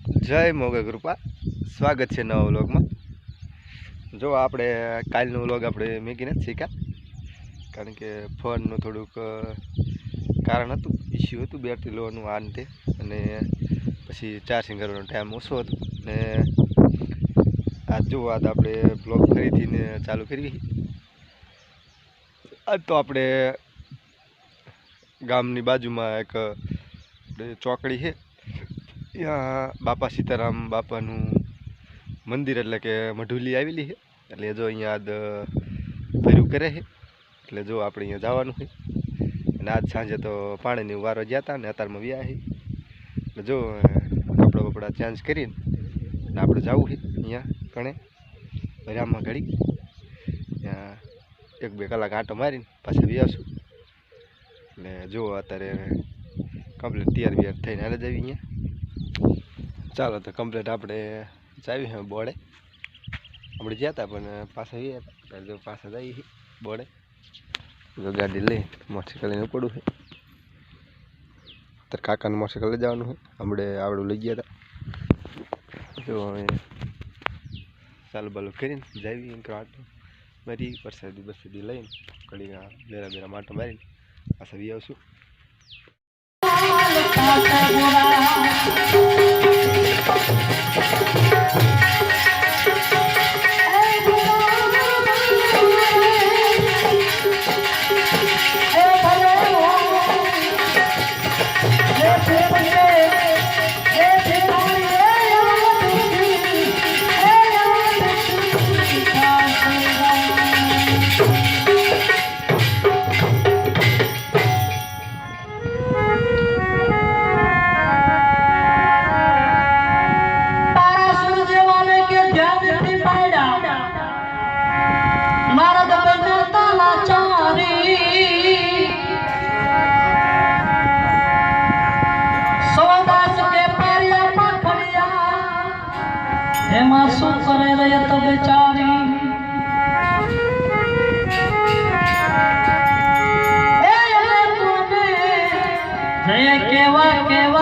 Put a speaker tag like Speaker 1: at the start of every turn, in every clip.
Speaker 1: જય મોગલ કૃપા સ્વાગત છે નવા વ્લોગમાં। જો આપણે કાલનો વ્લોગ આપણે મેકી નથી શીખ્યા, કારણ કે ફોનનું થોડુંક કારણ હતું, ઇસ્યુ હતું, બેટરી લોનું આ તે, અને પછી ચાર્જિંગ કરવાનો ટાઈમ ઓછો હતો ને આજ જો આજ આપણે બ્લોગ ફરીથી ચાલુ કરવી। આજ તો આપણે ગામની બાજુમાં એક ચોકડી છે, ત્યાં બાપા સીતારામ બાપાનું મંદિર એટલે કે મઢુલી આવેલી છે, એટલે જો અહીંયા આજ ભર્યું કરે છે, એટલે જો આપણે અહીંયા જવાનું છે। અને આજ સાંજે તો પાણીની વારો ગયા હતા ને અત્યારમાં વ્યા છે, એટલે જો કપડાં બપડા ચેન્જ કરીને આપણે જવું છે અહીંયા કણે ભર્યામાં ઘડી ત્યાં 1-2 કલાક આંટો મારીને પાછા વ્યાશું। એટલે જો અત્યારે કમ્પ્લીટ તૈયાર બિયાર થઈને હાલે જવી અહીંયા। ચાલો તો કમ્પ્લીટ આપણે જાવી હે બોડે, આપણે ગયા હતા પણ પાછા ગયા હતા, જો પાછા જઈએ બોડે। જો ગાડી લઈ મોટરસાઇકલ લઈને પડું છે, અત્યારે કાકાનું મોટરસાઇકલ લઈ જવાનું છે, આપણે આવડું લઈ ગયા હતા। જો હવે ચાલુ બાલુ કરીને જાવી આંટો મારી પ્રસાદી લઈને ઘડી બેરા માટો મારીને પાછા વી આવશું।
Speaker 2: એમાં શું કરે રે તો બેચારી કેવા કેવા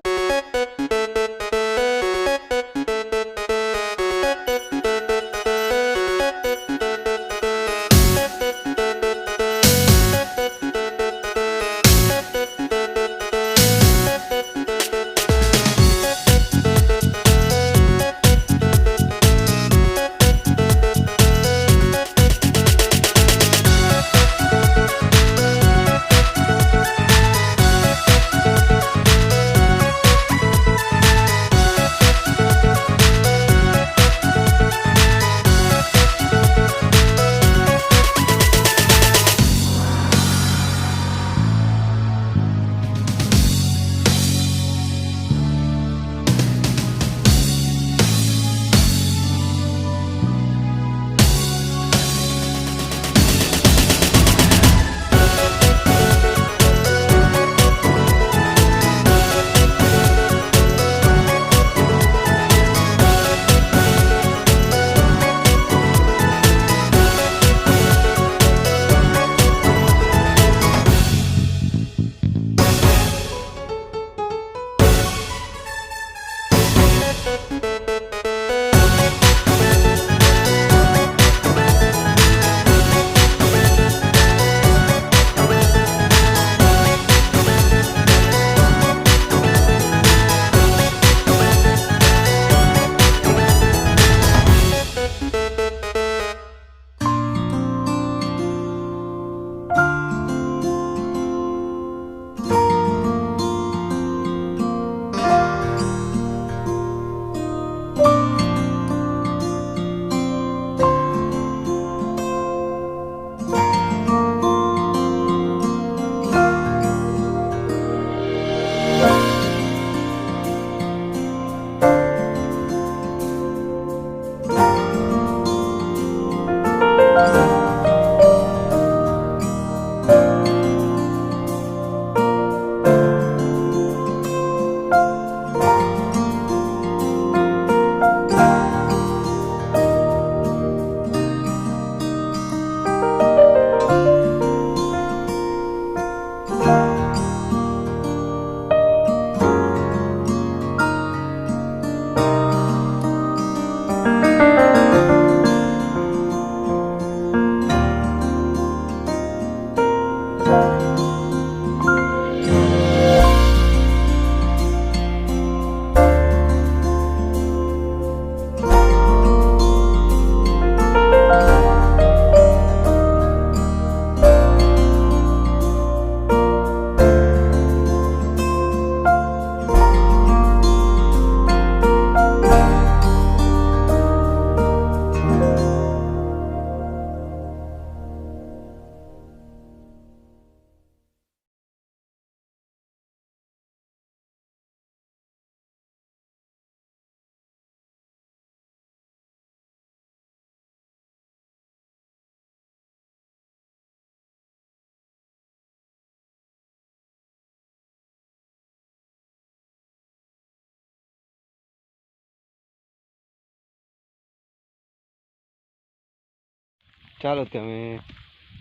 Speaker 1: ચાલો તમે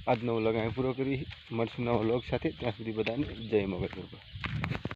Speaker 1: આજનો વ્લોગ અહીં પૂરો કરી મળશું નવા વ્લોગ સાથે. ત્યાં સુધી બધાને જય મગર ગરબા.